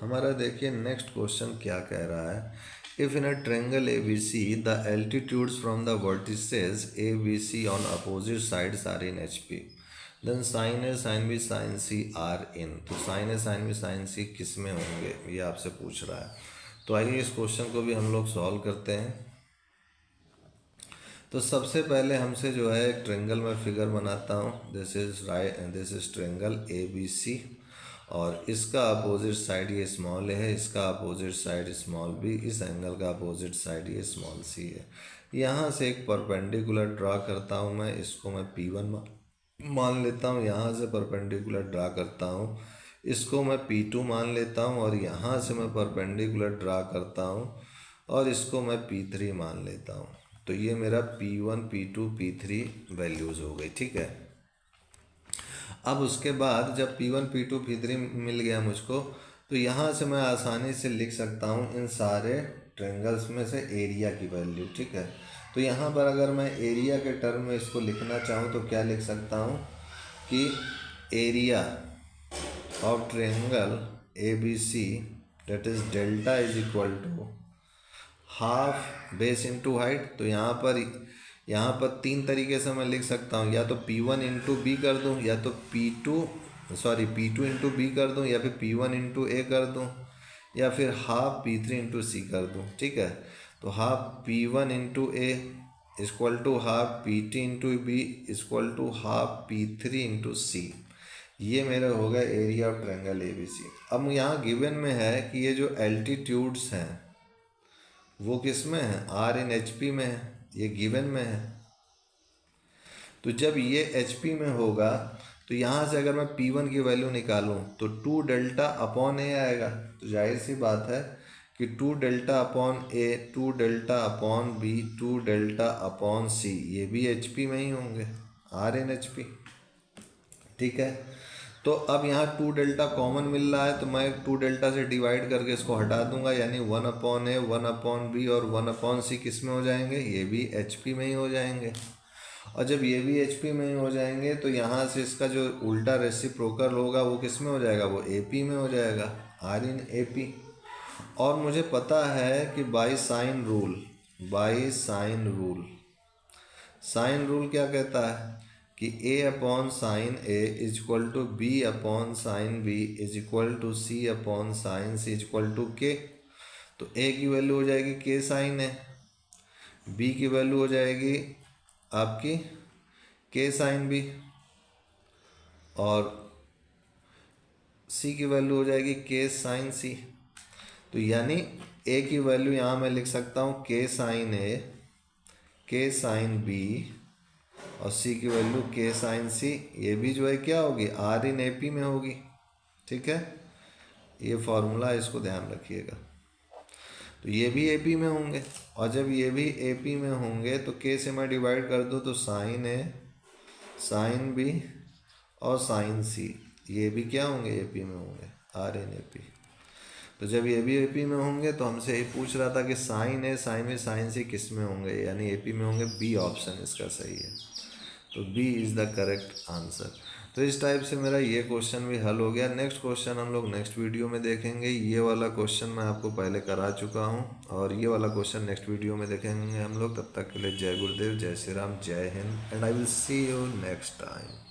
हमारा देखिए next question क्या कह रहा है। If in a triangle ABC the altitudes from the vertices ABC on opposite sides are in HP, then sine A sine B sine C are in. तो sine A sine B sine C किस में होंगे, ये आपसे पूछ रहा है। तो आइए इस क्वेश्चन को भी हम लोग सॉल्व करते हैं। तो सबसे पहले हमसे जो है एक ट्रायंगल में फिगर बनाता हूँ। दिस इज ट्रायंगल ABC और इसका अपोजिट साइड ये स्मॉल है, इसका अपोजिट साइड स्मॉल B, इस एंगल का अपोजिट साइड ये स्मॉल C है। यहाँ से एक परपेंडिकुलर ड्रा करता हूँ मैं, इसको मैं P1 मान लेता हूँ। यहाँ से परपेंडिकुलर ड्रा करता हूँ, इसको मैं P2 मान लेता हूँ। और यहाँ से मैं परपेंडिकुलर ड्रा करता हूँ और इसको मैं P3 मान लेता हूँ। तो ये मेरा P1 P2 P3 वैल्यूज़ हो गई, ठीक है। अब उसके बाद जब P1 P2 P3 मिल गया मुझको, तो यहाँ से मैं आसानी से लिख सकता हूँ इन सारे ट्रायंगल्स में से एरिया की वैल्यू, ठीक है। तो यहाँ पर अगर मैं एरिया के टर्म में इसको लिखना चाहूँ तो क्या लिख सकता हूँ कि area of triangle ABC that is delta is equal to half base into height. तो यहाँ पर तीन तरीके से मैं लिख सकता हूँ, या तो P1 इंटू B कर दूँ, या तो P2 इंटू B कर दूँ, या फिर P1 इंटू A कर दूँ, या फिर हाफ P3 इंटू C कर दूँ, ठीक है। तो half P1 into A equal to half P2 into B equal to half P3 into C। ये मेरा होगा एरिया ऑफ ट्रायंगल ABC। अब यहाँ गिवन में है कि ये जो एल्टीट्यूड्स हैं वो किस में है, R इन HP में है, ये गिवन में है। तो जब ये HP में होगा तो यहाँ से अगर मैं P1 की वैल्यू निकालूं तो 2 डेल्टा अपॉन A आएगा। तो जाहिर सी बात है कि 2 delta upon A, 2 delta upon B, 2 delta upon C, ये भी HP में ही होंगे, R इन HP, ठीक है। तो अब यहाँ 2 डेल्टा कॉमन मिल रहा है, तो मैं 2 डेल्टा से डिवाइड करके इसको हटा दूंगा, यानी 1 अपॉन A, 1 अपॉन B और 1 अपॉन C किस में हो जाएंगे, ये भी HP में ही हो जाएंगे। और जब ये भी HP में ही हो जाएंगे तो यहाँ से इसका जो उल्टा रेसिप्रोकल होगा वो किस में हो जाएगा, वो AP में हो जाएगा, R इन AP। और मुझे पता है कि बाई साइन रूल क्या कहता है कि A upon sine A is equal to B upon sine B is equal to C upon sine C is equal to K। तो A की वैल्यू हो जाएगी K साइन A, B की value हो जाएगी आपकी K साइन B, और C की वैल्यू हो जाएगी K साइन C। तो यानी A की वैल्यू यहाँ मैं लिख सकता हूँ K sine A, K sine B और C की वैल्यू K साइन C। ये भी जो है क्या होगी, R इन AP में होगी, ठीक है। ये फॉर्मूला, इसको ध्यान रखिएगा। तो ये भी AP में होंगे, और जब ये भी AP में होंगे तो K से मैं डिवाइड कर दूँ तो साइन A, साइन B और साइन C, ये भी क्या होंगे, AP में होंगे, R इन AP। तो जब ये भी AP में होंगे तो हमसे ये पूछ रहा था कि sine A sine B sine C किस में होंगे, यानी AP में होंगे। B ऑप्शन इसका सही है, तो B is the correct answer. तो इस टाइप से मेरा ये क्वेश्चन भी हल हो गया। नेक्स्ट क्वेश्चन हम लोग नेक्स्ट वीडियो में देखेंगे। ये वाला क्वेश्चन मैं आपको पहले करा चुका हूँ, और ये वाला क्वेश्चन नेक्स्ट वीडियो में देखेंगे हम लोग। तब तक के लिए जय गुरुदेव, जय श्री राम, जय Hind, and I will see you next time.